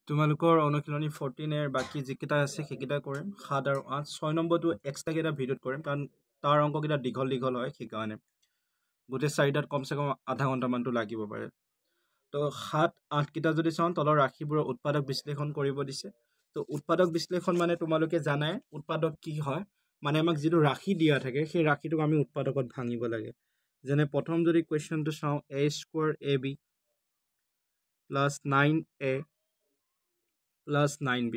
তোমালোকৰ অনুশীলনী 14 এৰ বাকি যিকেইটা আছে সেইকেইটা কৰিম 7 আৰু 8 6 নম্বৰটো এক্সট্ৰা কেইটা ভিডিঅ'ত কৰিম কাৰণ তাৰ অংককেইটা দীঘল হয় সেইকাৰণে গোটেই চাৰিটাত কমচে কম আধা ঘণ্টামানটো লাগিব পাৰে তো 7 8 কেইটা যদি চাওঁ তলৰ ৰাশিবোৰৰ উৎপাদক বিশ্লেষণ কৰিব দিছে তো উৎপাদক বিশ্লেষণ মানে তোমালোকে জানাই উৎপাদক কি হয় মানে আমাক যিটো ৰাশি দিয়া থাকে সেই ৰাশিটোক আমি উৎপাদকত ভাঙিব লাগে যেনে প্ৰথম যদি কুৱেশ্যনটো চাওঁ a² ab plus 9a plus 9b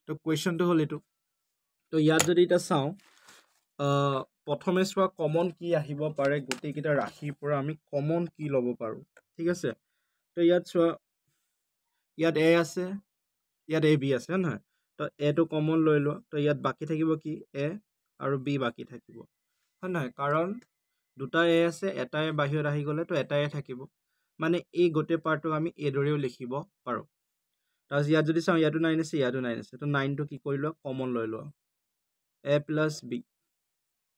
তো কুৱেশ্যনটো হ'ল এইটো তো ইয়াত যদি এটা চাওঁ প্ৰথমে চোৱা কমন কি আহিব পাৰে গোটেইকেইটা ৰাশিৰ পৰা আমি কমন কি ল'ব পাৰোঁ ঠিক আছে তো ইয়াত চোৱা ইয়াত a আছে ইয়াত ab আছে হয় নহয় তো এটো কমন লৈ লোৱা তো ইয়াত বাকী থাকিব কি a আৰু b বাকী থাকিব হয় নহয় কাৰণ দুটা a আছে এটাই বাহিৰত আহি গ'লে তো এটাই থাকিব মানে এই গোটেই পাৰ্টটো আমি এইদৰেও লিখিব পাৰোঁ তাৰপিছত ইয়াত যদি চাওঁ ইয়াতো 9 আছে ইয়াতো 9 আছে তো 9টো কি কৰি লোৱা কমন লৈ লোৱা a প্লাছ b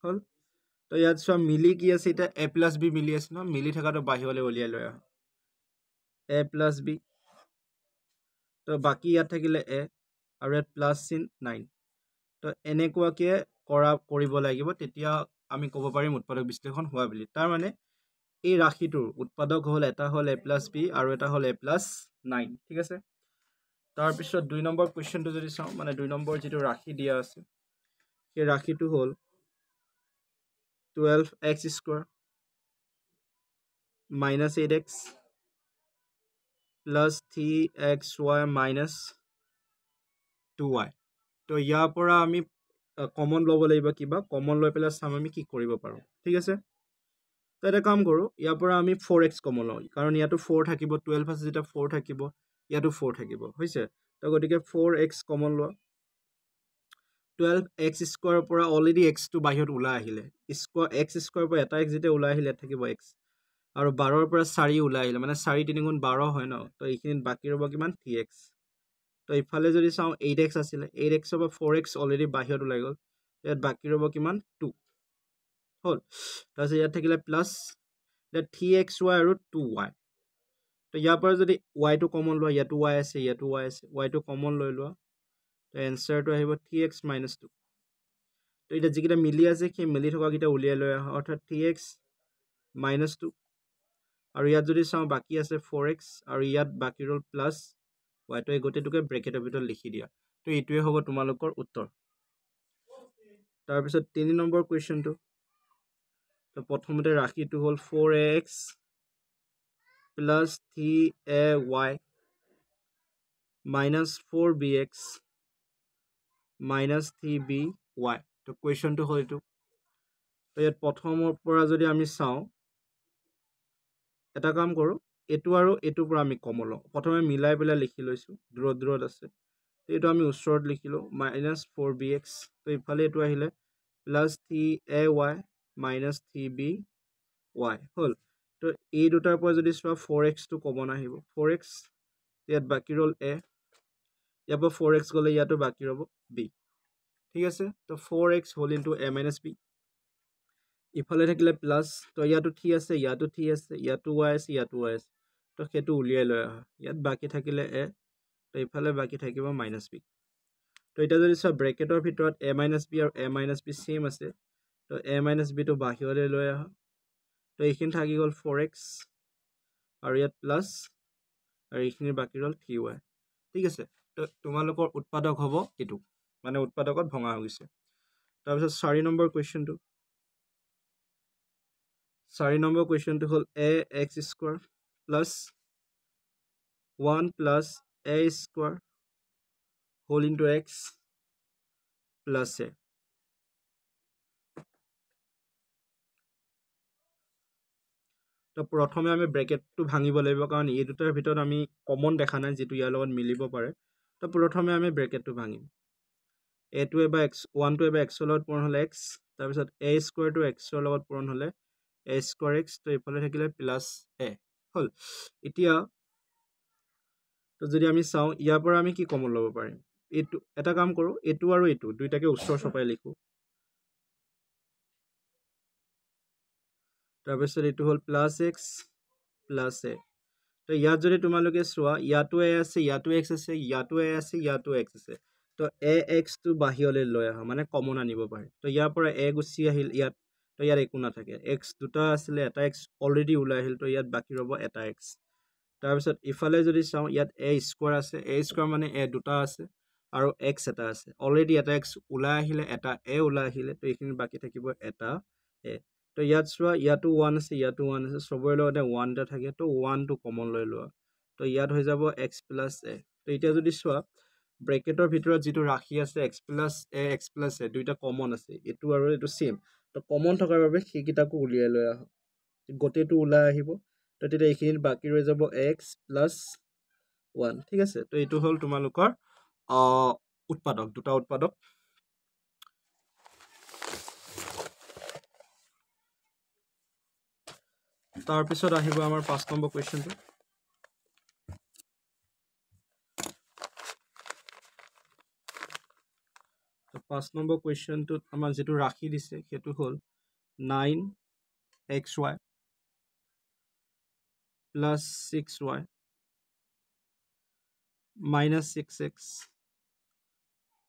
হ'ল তো ইয়াত চোৱা মিলি কি আছে এতিয়া a প্লাছ b মিলি আছে ন মিলি থকাটো বাহিৰলৈ উলিয়াই লৈ আহা a প্লাছ b তো বাকী ইয়াত থাকিলে a আৰু ইয়াত প্লাছ চিন 9 তো এনেকুৱাকে কৰিব লাগিব তেতিয়া আমি ক'ব পাৰিম উৎপাদক বিশ্লেষণ হোৱা বুলি তাৰ মানে এই ৰাশিটোৰ উৎপাদক হ'ল এটা হ'ল a প্লাছ b আৰু এটা হ'ল a প্লাছ 9 ঠিক আছে তাৰপিছত 2 নম্বৰ কুৱেশ্যনটো যদি চাওঁ মানে 2 নম্বৰ যিটো ৰাশি দিয়া আছে সেই ৰাশিটো হ'ল 12x² minus 8x plus 3xy minus 2y তো ইয়াৰ পৰা আমি কমন ল'ব লাগিব কিবা কমন লৈ পেলাই চাম আমি কি কৰিব পাৰোঁ ঠিক আছে তো এটা কাম কৰোঁ ইয়াৰ পৰা আমি 4x কমন লওঁ কাৰণ ইয়াতো 4 থাকিব 12 আছে যেতিয়া 4 থাকিব ইয়াতো 4 থাকিব হৈছে তো গতিকে 4x কমন লোৱা 12x² পৰা অলৰেডি x টো বাহিৰত ওলাই আহিলে x² পৰা এটা x যেতিয়া ওলাই আহিলে থাকিব x আৰু 12 পৰা 4 ওলাই আহিলে মানে 4 3 গুণ 12 হয় ন তো এইখিনিত বাকী ৰ'ব কিমান 3x তো ইফালে যদি চাওঁ 8x আছিলে 8x পৰা 4x অলৰেডি বাহিৰত ওলাই গ'ল ইয়াত বাকী ৰ'ব কিমান 2 হ'ল তাৰপিছত ইয়াত থাকিলে প্লাছ ইয়াত 3xy আৰু 2y তো ইয়াৰ পৰা যদি y টো কমন লোৱা ইয়াতো y আছে ইয়াতো y আছে y টো কমন লৈ লোৱা তো এনচাৰটো আহিব 3x - 2 তো এটা যিকেইটা মিলি আছে সেই মিলি থকাকেইটা উলিয়াই লৈ আহা অৰ্থাৎ 3x - 2 আৰু ইয়াত যদি চাওঁ বাকী আছে 4x আৰু ইয়াত বাকী ৰ'ল প্লাছ y টো এই গোটেইটোকে ব্ৰেকেটৰ ভিতৰত লিখি দিয়া তো এইটোৱে হ'ব তোমালোকৰ উত্তৰ তাৰপিছত 3 নম্বৰ কুৱেশ্যনটো তো প্ৰথমতে ৰাশিটো হ'ল 4ax plus 3ay minus 4bx minus 3by তো কুৱেশ্যনটো হ'ল এইটো তো ইয়াত প্ৰথমৰ পৰা যদি আমি চাওঁ এটা কাম কৰোঁ এইটো আৰু এইটোৰ পৰা আমি কমন লওঁ প্ৰথমে মিলাই পেলাই লিখি লৈছোঁ দূৰত আছে এইটো আমি ওচৰত লিখিলোঁ minus 4bx তো ইফালে এইটো আহিলে plus 3ay minus 3by হ'ল তো এই দুটাৰ পৰা যদি চোৱা 4x টো কমন আহিব 4x ইয়াত বাকী ৰ'ল a ইয়াৰ পৰা 4x গ'লে ইয়াতো বাকী ৰ'ব b ঠিক আছে তো 4x হ'ল ইনটু a minus b ইফালে থাকিলে প্লাছ তো ইয়াতো 3 আছে ইয়াতো 3 আছে ইয়াতো y আছে ইয়াতো y আছে তো সেইটো উলিয়াই লৈ আহা ইয়াত বাকী থাকিলে a তো ইফালে বাকী থাকিব minus b তো এটা যদি চোৱা ব্ৰেকেটৰ ভিতৰত a minus b আৰু a minus b সেম আছে তো a minus b টো বাহিৰলৈ লৈ আহা তো এইখিনি থাকি গ'ল 4x আৰু ইয়াত প্লাছ আৰু এইখিনিৰ বাকী ৰ'ল 3y ঠিক আছে তো তোমালোকৰ উৎপাদক হ'ব এইটো মানে উৎপাদকত ভঙা হৈ গৈছে তাৰপিছত 4 নম্বৰ কুৱেশ্যনটো হ'ল ax² plus 1 plus a² whole into x plus a তো প্ৰথমে আমি ব্ৰেকেটটো ভাঙিব লাগিব কাৰণ এই দুটাৰ ভিতৰত আমি কমন দেখা নাই যেটো ইয়াৰ লগত মিলিব পাৰে তো প্ৰথমে আমি ব্ৰেকেটটো ভাঙিম a2 বা x 1 বা x ৰ লগত পূৰণ হ'লে x তাৰপিছত a² টো x ৰ লগত পূৰণ হ'লে a²x তো ইফালে থাকিলে প্লাছ a হ'ল এতিয়া তো যদি আমি চাওঁ ইয়াৰ পৰা আমি কি কমন ল'ব পাৰিম এইটো এটা কাম কৰোঁ এইটো আৰু এইটো দুইটাকে ওচৰ চপাই লিখোঁ তাৰপিছত এইটো হ'ল প্লাছ x প্লাছ a তো তো ইয়াত যদি তোমালোকে চোৱা ইয়াতো এ আছে ইয়াতো এক্স আছে ইয়াতো এ আছে ইয়াতো এক্স আছে তো এ এক্সটো বাহিৰলৈ লৈ আহা মানে কমন আনিব পাৰে তো ইয়াৰ পৰা এ গুচি আহিল ইয়াত তো ইয়াত একো নাথাকে এক্স দুটা আছিলে এটা এক্স অলৰেডি ওলাই আহিল তো ইয়াত বাকী ৰ'ব এটা এক্স তাৰপিছত ইফালে যদি চাওঁ ইয়াত এ স্কোৱাৰ আছে এ স্কোৱাৰ মানে এ দুটা আছে আৰু এক্স এটা আছে অলৰেডি এটা এক্স ওলাই আহিলে এটা এ ওলাই আহিলে তো এইখিনি বাকী থাকিব এটা এ তো ইয়াত চোৱা ইয়াতো 1 আছে ইয়াতো 1 আছে সবৰে লগতে 1 এটা থাকে তো 1 টো কমন লৈ লোৱা তো ইয়াত হৈ যাব x প্লাছ এ তো এতিয়া যদি চোৱা ব্ৰেকেটৰ ভিতৰত যেটো ৰাখি আছে x প্লাছ এ দুইটা কমন আছে এটো আৰু এটো সেম তো কমন থকাৰ বাবে সেইকিটাকো উলিয়াই লৈ আহ গোটেটো ওলাই আহিব তো তেতিয়া এইখিনিত বাকি ৰৈ যাব x প্লাছ 1 ঠিক আছে তো এটো হল তোমালোকৰ উৎপাদক দুটা উৎপাদক তাৰ পিছত আহিব আমাৰ 5 নম্বৰ কোৱেশ্চনটো তো 5 নম্বৰ কোৱেশ্চনটোত আমাৰ যেটো ৰাখি দিছে হেতু হল 9xy plus 6y minus 6x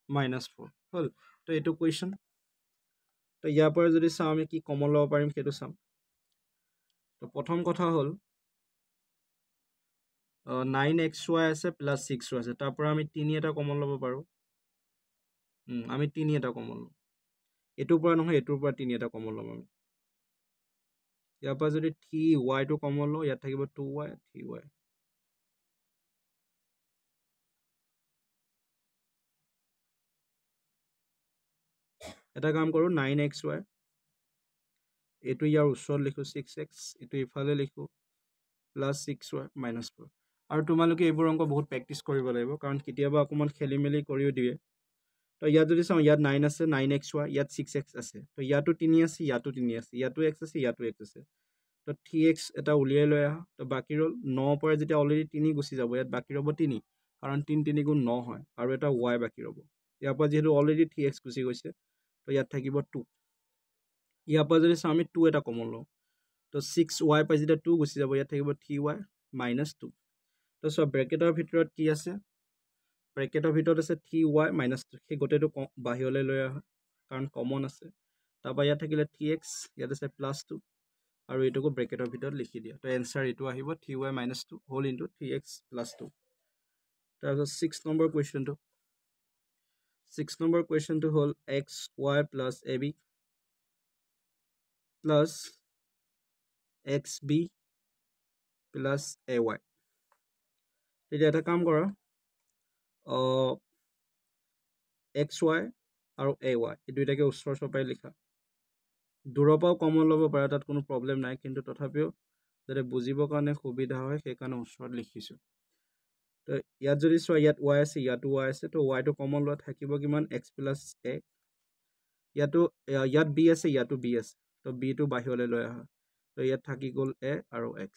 minus 4 হল তো এটো কোৱেশ্চন তো ইয়াৰ পৰা যদি চাওঁ আমি কি কমন লব পাৰিম হেতু চাম তো প্ৰথম কথা হল 9xy আছে plus 6y আছে তাৰ পৰা আমি 3 এটা কমন লব পাৰো আমি 3 এটা কমন লম এটোৰ পৰা নহয় এটোৰ পৰা 3 এটা কমন লম আমি ইয়াৰ পৰা যদি 3y টো কমন লও ইয়াত থাকিব 2y 3y এটা কাম কৰো 9xy এটো ইয়াৰ ওচৰত লিখো 6x এটো ইফালে লিখো plus 6y minus 4 আৰু তোমালোকে এইবোৰ অংক বহুত প্ৰেক্টিস কৰিব লাগিব কাৰণ কেতিয়াবা অকমান খেলিমেলি কৰিও দিয়ে তো ইয়াত যদি চাওঁ ইয়াত 9 আছে 9xy ইয়াত 6x আছে তো ইয়াতো 3 আছে ইয়াতো 3 আছে ইয়াতো x আছে ইয়াতো x আছে তো 3x এটা উলিয়াই লৈ আহা তো বাকি ৰল 9 পৰা যেতিয়া অলৰেডি 3 গুচি যাব ইয়াত বাকি ৰব 3 কাৰণ 3 3 গুণ 9 হয় আৰু এটা y বাকি ৰব ইয়াৰ পৰা যেহেতু অলৰেডি 3x গুচি গৈছে তো ইয়াত থাকিব 2 ইয়াৰ পৰা যদি চাওঁ আমি 2 এটা কমন লওঁ তো 6y পৰা যেতিয়া 2 গুচি যাব ইয়াত থাকিব 3y minus 2 তো সব ব্ৰেকেটৰ ভিতৰত কি আছে ব্ৰেকেটৰ ভিতৰত আছে 3y minus 2 সেই গোটেটো বাহিৰলৈ লৈ আহা কাৰণ কমন আছে তাৰপৰা ইয়াত থাকিলে 3x ইয়াত আছে plus 2 আৰু এটোকো ব্ৰেকেটৰ ভিতৰত লিখি দিয়া তো এনসাৰ এটো আহিব 3y minus 2 whole into 3x plus 2 তাৰপিছত 6 নম্বৰ কোৱেশ্চনটো 6 নম্বৰ কোৱেশ্চনটো হল xy plus ab plus xb plus ay তেতিয়া এটা কাম কৰা xy আৰু ay এই দুইটাকে উত্তৰ সপাই লিখা দূৰৰ পৰাও কমন ল'ব পাৰে তাত কোনো প্ৰবলেম নাই কিন্তু তথাপিও যাতে বুজিবৰ কাৰণে সুবিধা হয় সেই কাৰণে উত্তৰত লিখিছো তো ইয়াত যদি চোৱা ইয়াত y আছে ইয়াতো y আছে তো y টো কমন লোৱা থাকিব কিমান x plus a ইয়াত b আছে ইয়াতো b আছে তো b টো বাহিৰলৈ লৈ আহা তো ইয়াত থাকি গল a আৰু x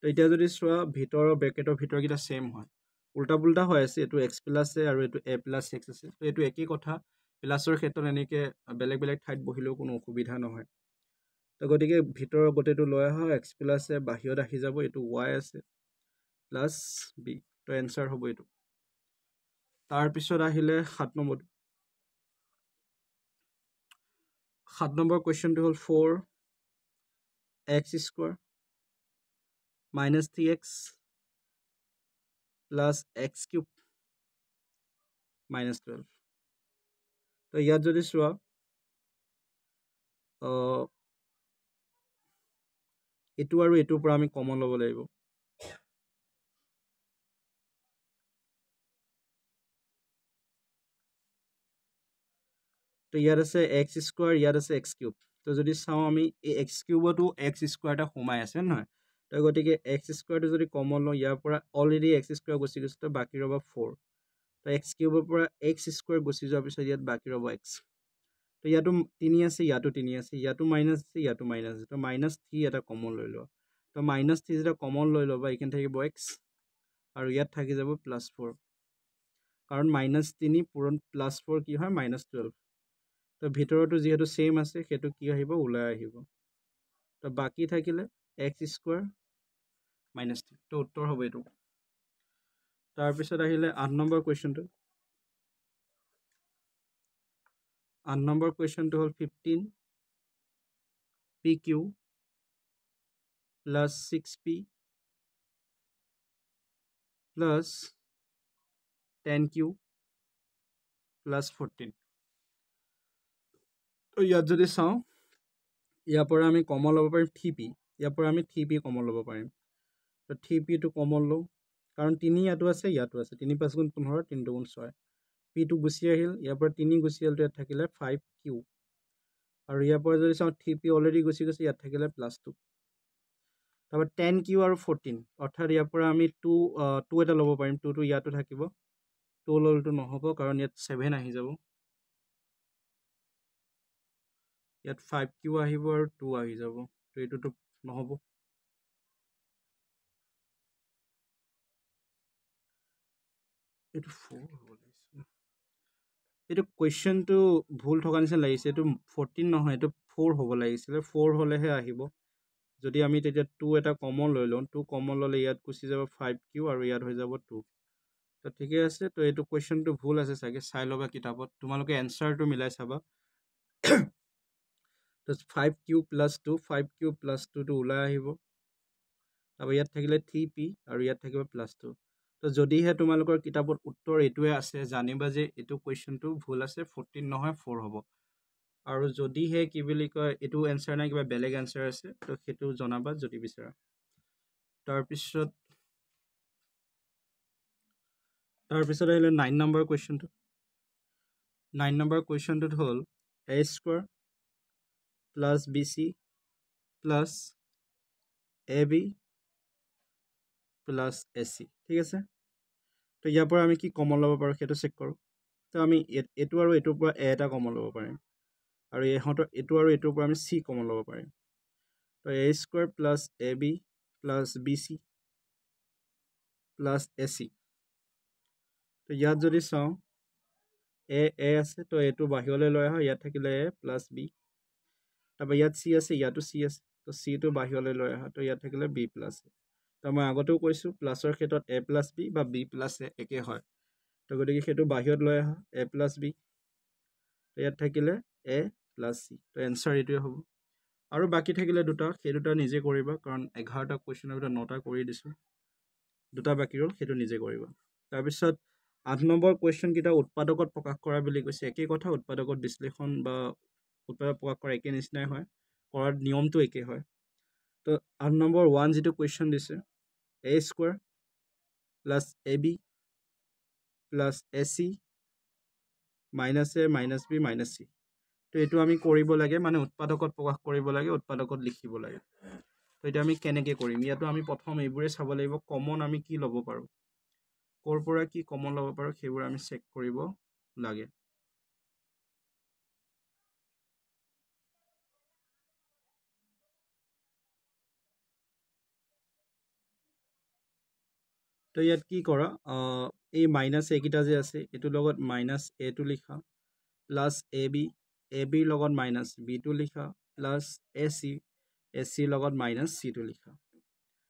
তো এতিয়া যদি চোৱা ভিতৰৰ ব্ৰেকেটৰ ভিতৰ কিটা সেম হয় উল্টা পুল্টা হৈ আছে এটো x plus a আৰু এটো a plus x আছে তো এটো একই কথা প্লাসৰ ক্ষেত্ৰত এনেকে বেলেগ বেলেগ ঠাইত বহিলেও কোনো অসুবিধা নহয় তো গতিকে ভিতৰৰ গোটেটো লৈ আহা x plus a বাহিৰত আহি যাব এটো y আছে plus b তো এনসাৰ হ'ব এটো তাৰ পিছত আহিলে 7 নম্বৰ 7 নম্বৰ কোৱেশ্চনটো হল 4x square minus 3x plus x cube minus 12 তো ইয়াত যদি চোৱা এটো আৰু এটোৰ পৰা আমি কমন ল'ব লাগিব তো ইয়াত আছে x square ইয়াত আছে x cube তো যদি চাওঁ আমি এই x cube তো x square টা সোমাই আছে নহয় তো গতিকে x square টো যদি কমন লওঁ ইয়াৰ পৰা অলৰেডি x square গুচি গৈছে তো বাকি ৰব 4 তো x cube ৰ পৰা x square গুচি যোৱাৰ পিছত ইয়াত বাকি ৰব x তো ইয়াতো 3 আছে ইয়াতো 3 আছে ইয়াতো মাইনাস আছে ইয়াতো মাইনাস আছে তো -3 এটা কমন লৈ লোৱা তো -3 যেটা কমন লৈ লবা ইখান থাকিব x আৰু ইয়াত থাকি যাব +4 কাৰণ -3 পূৰণ +4 কি হয় -12 তো ভিতৰটো যেহেতু সেম আছে হেতু কি আহিব ওলাই আহিব তো বাকি থাকিলে x square -3 তো উত্তৰ হ'ব এইটো তাৰপিছত আহিলে 8 নম্বৰ কুৱেশ্যনটো 8 নম্বৰ কুৱেশ্যনটো হ'ল 15 PQ plus 6P plus 10Q plus 14 তো ইয়াত যদি চাওঁ ইয়াৰ পৰা আমি কমন ল'ব পাৰিম 3P ইয়াৰ পৰা আমি 3P কমন ল'ব পাৰিম তো 3P টো কমন লওঁ কাৰণ 3 ইয়াতো আছে 3 5 গুণ 15 3 2 গুণ 6 P টো গুচি আহিল ইয়াৰ পৰা 3 গুচি আহিল তো ইয়াত থাকিলে 5Q আৰু ইয়াৰ পৰা যদি চাওঁ 3P অলৰেডি গুচি গৈছে ইয়াত থাকিলে +2 তাৰপৰা 10Q আৰু 14 অৰ্থাৎ ইয়াৰ পৰা আমি 2 এটা ল'ব পাৰিম 2 টো ইয়াতো থাকিব 2 ল'লেতো নহ'ব কাৰণ ইয়াত 7 আহি যাব ইয়াত 5Q আহিব আৰু 2 আহি যাব তো এইটোতো নহ'ব এইটো 4 হ'ব লাগিছিল এইটো কুৱেশ্যনটো ভুল থকা নিচিনা লাগিছে এইটো 14 নহয় এইটো 4 হ'ব লাগিছিলে 4 হ'লেহে আহিব যদি আমি তেতিয়া 2 এটা কমন লৈ লওঁ 2 কমন ল'লে ইয়াত গুচি যাব 5Q আৰু ইয়াত হৈ যাব 2 তো ঠিকে আছে তো এইটো কুৱেশ্যনটো ভুল আছে চাগে চাই ল'বা কিতাপত তোমালোকে এনচাৰটো মিলাই চাবা তো 5Q plus 2 5Q plus 2 টো ওলাই আহিব তাৰপৰা ইয়াত থাকিলে 3P আৰু ইয়াত থাকিব +2 তো যদিহে তোমালোকৰ কিতাপত উত্তৰ এইটোৱে আছে জানিবা যে এইটো কুৱেশ্যনটো ভুল আছে 14 নহয় 4 হ'ব আৰু যদিহে কি বুলি কয় এইটো এনচাৰ নাই কিবা বেলেগ এনচাৰ আছে তো সেইটো জনাবা যদি বিচাৰা তাৰপিছত আহিলে 9 নম্বৰ কুৱেশ্যনটো 9 নম্বৰ কুৱেশ্যনটোত হ'ল a² plus BC plus AB plus AC ঠিক আছে তো ইয়াৰ পৰা আমি কি কমন ল'ব পাৰোঁ সেইটো চেক কৰোঁ তো আমি এইটো আৰু এইটোৰ পৰা A এটা কমন ল'ব পাৰিম আৰু ইহঁতৰ এইটো আৰু এইটোৰ পৰা আমি C কমন ল'ব পাৰিম তো a² plus AB plus BC plus AC তো ইয়াত যদি চাওঁ A আছে তো এইটো বাহিৰলৈ লৈ আহা ইয়াত থাকিলে A plus B তাৰপৰা ইয়াত C আছে ইয়াতো C আছে তো C টো বাহিৰলৈ লৈ আহা তো ইয়াত থাকিলে B plus A তো মই আগতেও কৈছোঁ প্লাছৰ ক্ষেত্ৰত A plus B বা B plus A একে হয় তো গতিকে সেইটো বাহিৰত লৈ আহা A plus B তো ইয়াত থাকিলে A plus C তো এনচাৰ এইটোৱে হ'ব আৰু বাকী থাকিলে দুটা সেই দুটা নিজে কৰিবা কাৰণ 11টা কুৱেশ্যনৰ ভিতৰত 9টা কৰি দিছোঁ দুটা বাকী ৰ'ল সেইটো নিজে কৰিবা তাৰপিছত 8 নম্বৰ কুৱেশ্যন কেইটা উৎপাদকত প্ৰকাশ কৰা বুলি কৈছে একেই কথা উৎপাদকত বিশ্লেষণ বা উৎপাদক প্ৰকাশ কৰা একে নিচিনাই হয় কৰাৰ নিয়মটো একে হয় তো 8 নম্বৰ 1 যিটো কুৱেশ্যন দিছে a² plus AB plus AC minus A minus B minus C তো এইটো আমি কৰিব লাগে মানে উৎপাদকত প্ৰকাশ কৰিব লাগে উৎপাদকত লিখিব লাগে তো এতিয়া আমি কেনেকৈ কৰিম ইয়াতো আমি প্ৰথম এইবোৰে চাব লাগিব কমন আমি কি ল'ব পাৰোঁ ক'ৰ পৰা কি কমন ল'ব পাৰোঁ সেইবোৰ আমি চেক কৰিব লাগে তো ইয়াত কি কৰা এই মাইনাছ এইকেইটা যে আছে এইটোৰ লগত মাইনাছ এটো লিখা প্লাছ এবিৰ লগত মাইনাছ বিটো লিখা প্লাছ এচিৰ লগত মাইনাছ চিটো লিখা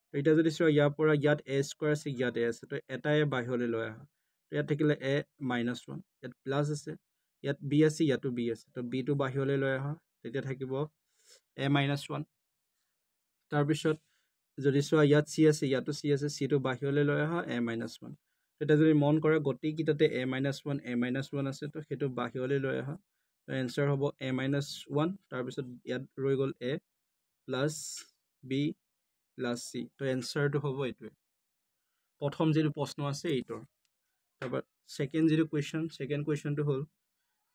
তো এতিয়া যদি চোৱা ইয়াৰ পৰা ইয়াত a² আছে ইয়াত A আছে তো এটাই বাহিৰলৈ লৈ আহা তো ইয়াত থাকিলে A -1 ইয়াত প্লাছ আছে ইয়াত B আছে ইয়াতো B আছে তো বিটো বাহিৰলৈ লৈ আহা তেতিয়া থাকিব A -1 তাৰপিছত যদি চোৱা ইয়াত C আছে ইয়াতো C আছে চিটো বাহিৰলৈ লৈ আহা A -1 তেতিয়া যদি মন কৰা গোটেইকেইটাতে A -1 আছে তো সেইটো বাহিৰলৈ লৈ আহা তো এনচাৰ হ'ব A -1 তাৰপিছত ইয়াত ৰৈ গ'ল A plus B plus C তো এনচাৰটো হ'ব এইটোৱে প্ৰথম যিটো প্ৰশ্ন আছে এইটোৰ তাৰপৰা ছেকেণ্ড যিটো কুৱেশ্যনটো হ'ল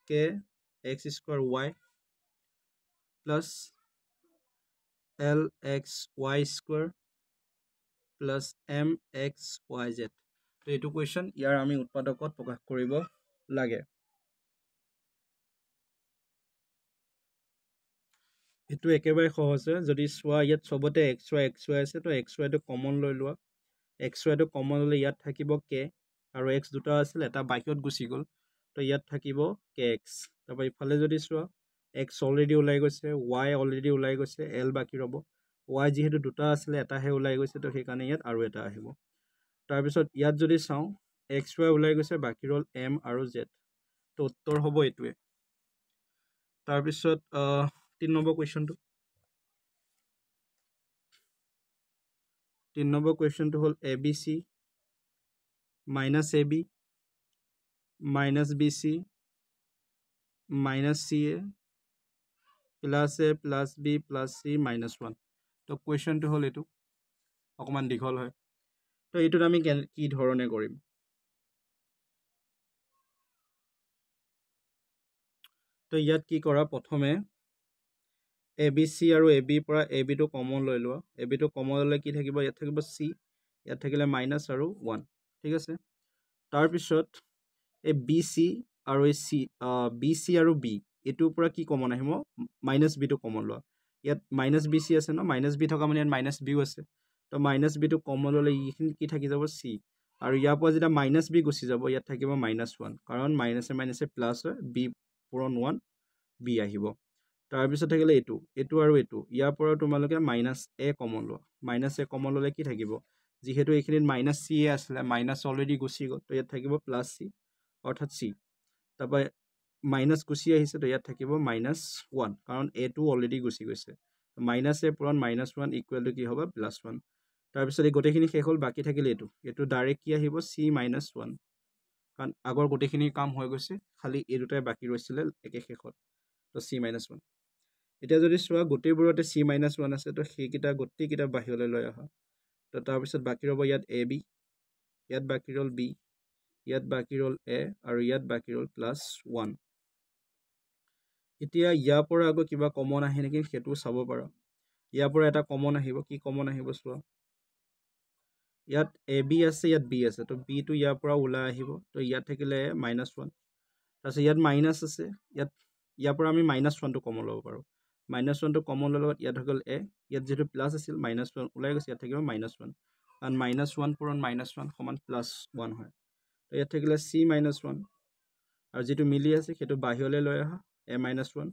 kx² plus lxy² plus mxyz তো এইটো কুৱেশ্যন ইয়াৰ আমি উৎপাদকত প্ৰকাশ কৰিব লাগে এইটো একেবাৰে সহজ যদি চোৱা ইয়াত চবতে xy আছে তো xyটো কমন লৈ লোৱা xyটো কমন ল'লে ইয়াত থাকিব k আৰু x দুটা আছিল এটা বাহিৰত গুচি গ'ল তো ইয়াত থাকিব kx তাৰপৰা ইফালে যদি চোৱা x অলৰেডি ওলাই গৈছে y অলৰেডি ওলাই গৈছে l বাকী ৰ'ব y যিহেতু দুটা আছিলে এটাহে ওলাই গৈছে তো সেইকাৰণে ইয়াত আৰু এটা আহিব তাৰপিছত ইয়াত যদি চাওঁ xy ওলাই গৈছে বাকী ৰ'ল m আৰু z তো উত্তৰ হ'ব এইটোৱে তাৰপিছত 3 নম্বৰ কুৱেশ্যনটো 3 নম্বৰ কুৱেশ্যনটো হ'ল abc minus ab minus bc minus ca plus a plus b plus c minus 1 তো কুৱেশ্যনটো হ'ল এইটো অকণমান দীঘল হয় তো এইটোত আমি কি ধৰণে কৰিম তো ইয়াত কি কৰা প্ৰথমে এ বি চি আৰু এ বিৰ পৰা এ বিটো কমন লৈ লোৱা এ বিটো কমন ল'লে কি থাকিব ইয়াত থাকিব চি ইয়াত থাকিলে মাইনাছ আৰু 1 ঠিক আছে তাৰপিছত এই বি চি আৰু এই বি চি আৰু বি এইটোৰ পৰা কি কমন আহিব মাইনাছ বিটো কমন লোৱা ইয়াত মাইনাছ বি চি আছে ন মাইনাছ বি থকা মানে ইয়াত মাইনাছ বিও আছে তো মাইনাছ বিটো কমন ল'লে এইখিনি কি থাকি যাব চি আৰু ইয়াৰ পৰা যেতিয়া মাইনাছ বি গুচি যাব ইয়াত থাকিব মাইনাছ 1 কাৰণ মাইনাছে মাইনাছে প্লাছ হয় বি পূৰণ 1 বি আহিব তাৰপিছত থাকিলে এইটো আৰু এইটো ইয়াৰ পৰা তোমালোকে মাইনাছ এ কমন লোৱা মাইনাছ এ কমন ল'লে কি থাকিব যিহেতু এইখিনিত মাইনাছ চি এ আছিলে মাইনাছ অলৰেডি গুচি গ'ল তো ইয়াত থাকিব প্লাছ চি অৰ্থাৎ চি তাৰপৰা মাইনাছ গুচি আহিছে তো ইয়াত থাকিব মাইনাছ 1 কাৰণ এটো অলৰেডি গুচি গৈছে মাইনাছ এ পূৰণ মাইনাছ 1 ইকুৱেল টু কি হ'ব প্লাছ 1 তাৰপিছত এই গোটেইখিনি শেষ হ'ল বাকী থাকিলে এইটো ডাইৰেক্ট কি আহিব চি মাইনাছ 1 কাৰণ আগৰ গোটেইখিনি কাম হৈ গৈছে খালি এই দুটাই বাকী ৰৈছিলে একে শেষত তো চি মাইনাছ 1 এতিয়া যদি চোৱা গোটেইবোৰতে চি মাইনাছ 1 আছে তো সেইকেইটা গোটেইকেইটা বাহিৰলৈ লৈ আহা তো তাৰপিছত বাকী ৰ'ব ইয়াত এ বি ইয়াত বাকী ৰ'ল বি ইয়াত বাকী ৰ'ল এ আৰু ইয়াত বাকী ৰ'ল প্লাছ 1 এতিয়া ইয়াৰ পৰা আকৌ কিবা কমন আহে নেকি সেইটো চাব পাৰা ইয়াৰ পৰা এটা কমন আহিব কি কমন আহিব চোৱা ইয়াত এ বি আছে ইয়াত বি আছে তো বিটো ইয়াৰ পৰা ওলাই আহিব তো ইয়াত থাকিলে মাইনাছ 1 তাৰপিছত ইয়াত মাইনাছ আছে ইয়াৰ পৰা আমি মাইনাছ 1টো কমন ল'ব পাৰোঁ মাইনাছ 1টো কমন ল'লে ইয়াত হৈ গ'ল এ ইয়াত যিহেতু প্লাছ আছিল মাইনাছ 1 ওলাই গৈছে ইয়াত থাকিব মাইনাছ 1 কাৰণ মাইনাছ 1 পূৰণ মাইনাছ 1 সমান প্লাছ 1 হয় তো ইয়াত থাকিলে চি মাইনাছ 1 আৰু যিটো মিলি আছে সেইটো বাহিৰলৈ লৈ আহা এ মাইনাছ 1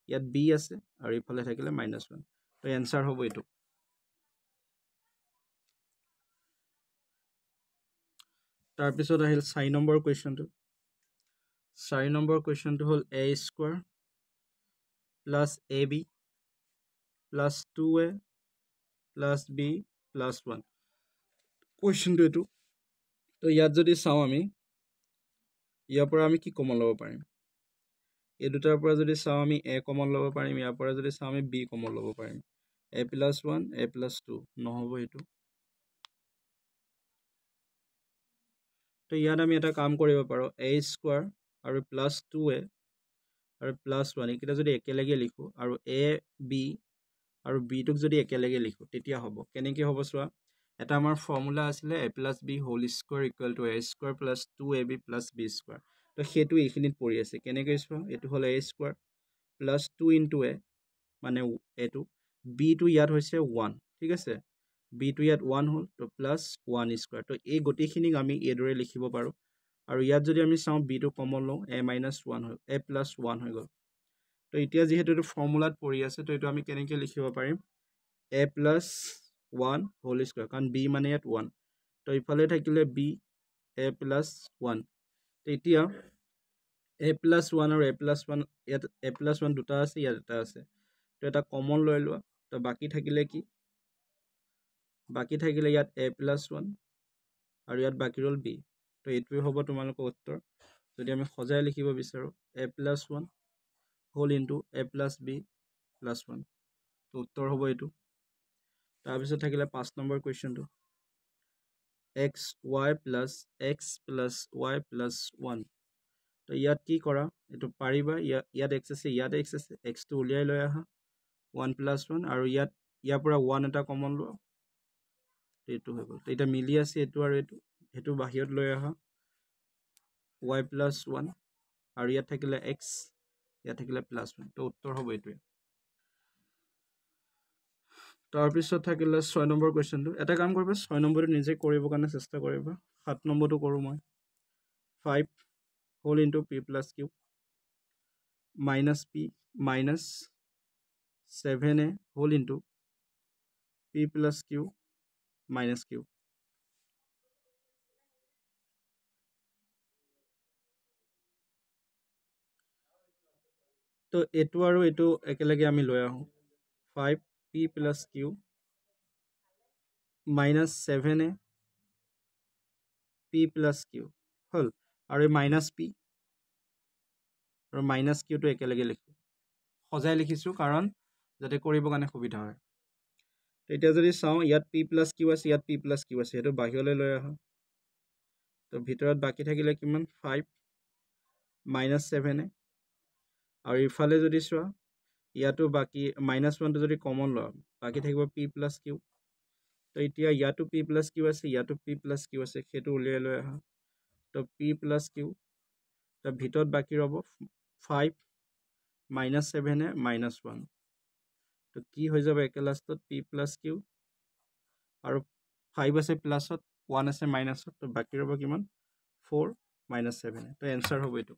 ইয়াত বি আছে আৰু ইফালে থাকিলে মাইনাছ 1 তো এনচাৰ হ'ব এইটো তাৰপিছত আহিল 4 নম্বৰ কুৱেশ্যনটো 4 নম্বৰ কুৱেশ্যনটো হ'ল a square plus a b plus 2a plus b plus 1 কুৱেশ্যনটো এইটো তো ইয়াত যদি চাওঁ আমি ইয়াৰ পৰা আমি কি কমন ল'ব পাৰিম এই দুটাৰ পৰা যদি চাওঁ আমি এ কমন ল'ব পাৰিম ইয়াৰ পৰা যদি চাওঁ আমি বি কমন ল'ব পাৰিম এ প্লাছ 1 এ প্লাছ 2 নহ'ব এইটো তো ইয়াত আমি এটা কাম কৰিব পাৰোঁ এ স্কোৱাৰ আৰু প্লাছ 2a আৰু প্লাছ 1 এইকেইটা যদি একেলগে লিখোঁ আৰু এ বি আৰু বিটোক যদি একেলগে লিখোঁ তেতিয়া হ'ব কেনেকৈ হ'ব চোৱা এটা আমাৰ ফৰ্মুলা আছিলে a plus b whole square equal to a square plus 2ab plus b square তো সেইটো এইখিনিত পৰি আছে কেনেকৈ চোৱা এইটো হ'ল a square plus 2 into a মানে এইটো বিটো ইয়াত হৈছে 1 ঠিক আছে বিটো ইয়াত 1 হ'ল তো প্লাছ 1 স্কোৱাৰ তো এই গোটেইখিনিক আমি এইদৰে লিখিব পাৰোঁ আৰু ইয়াত যদি আমি চাওঁ বিটো কমন লওঁ এ মাইনাছ 1 হৈ এ প্লাছ 1 হৈ গ'ল তো এতিয়া যিহেতু এইটো ফৰ্মুলাত পৰি আছে তো এইটো আমি কেনেকৈ লিখিব পাৰিম এ প্লাছ 1 হোল স্কোৱাৰ কাৰণ বি মানে ইয়াত 1 তো ইফালে থাকিলে বি এ প্লাছ 1 এতিয়া এ প্লাছ 1 আৰু এ প্লাছ 1 ইয়াত এ প্লাছ 1 দুটা আছে ইয়াত এটা আছে তো এটা কমন লৈ লোৱা তো বাকী থাকিলে কি বাকী থাকিলে ইয়াত এ প্লাছ 1 আৰু ইয়াত বাকী ৰ'ল বি তো এইটোৱে হ'ব তোমালোকৰ উত্তৰ যদি আমি সজাই লিখিব বিচাৰোঁ a plus 1 whole into a plus b plus 1 তো উত্তৰ হ'ব এইটো তাৰপিছত থাকিলে 5 নম্বৰ কুৱেশ্যনটো x y plus y plus 1 তো ইয়াত কি কৰা এইটো পাৰিবা ইয়াত এক্স আছে ইয়াত এক্স আছে এক্সটো উলিয়াই লৈ আহা 1 প্লাছ 1 আৰু ইয়াৰ পৰা 1 এটা কমন লোৱা এইটো হৈ গ'ল তো এতিয়া মিলি আছে এইটো আৰু এইটো সেইটো বাহিৰত লৈ আহা ৱাই প্লাছ 1 আৰু ইয়াত থাকিলে এক্স ইয়াত থাকিলে প্লাছ 1 তো উত্তৰ হ'ব এইটোৱে তাৰপিছত থাকিলে 6 নম্বৰ কুৱেশ্যনটো এটা কাম কৰিবা 6 নম্বৰটো নিজে কৰিবৰ কাৰণে চেষ্টা কৰিবা 7 নম্বৰটো কৰোঁ মই 5 whole into P plus Q minus P minus 7a whole into p plus q minus q. তো এইটো আৰু এইটো একেলগে আমি লৈ আহোঁ 5p plus q minus 7a p plus q হ'ল আৰু মাইনাছ p আৰু মাইনাছ qটো একেলগে লিখোঁ সজাই লিখিছোঁ কাৰণ যাতে কৰিবৰ কাৰণে সুবিধা হয় এতিয়া যদি চাওঁ ইয়াত p plus q আছে ইয়াত p plus q আছে সেইটো বাহিৰলৈ লৈ আহোঁ তো ভিতৰত বাকী থাকিলে কিমান 5 minus 7a আৰু ইফালে যদি চোৱা ইয়াতো বাকী মাইনাছ 1টো যদি কমন লওঁ বাকী থাকিব p plus q তো এতিয়া ইয়াতো p plus q আছে ইয়াতো p plus q আছে সেইটো উলিয়াই লৈ আহা তো p plus q তো ভিতৰত বাকী ৰ'ব 5 minus 7a minus 1 তো কি হৈ যাব একে লাষ্টত p plus q আৰু 5 আছে প্লাছত 1 আছে মাইনাছত তো বাকী ৰ'ব কিমান 4 minus 7 তো এনসাৰ হ'ব এইটো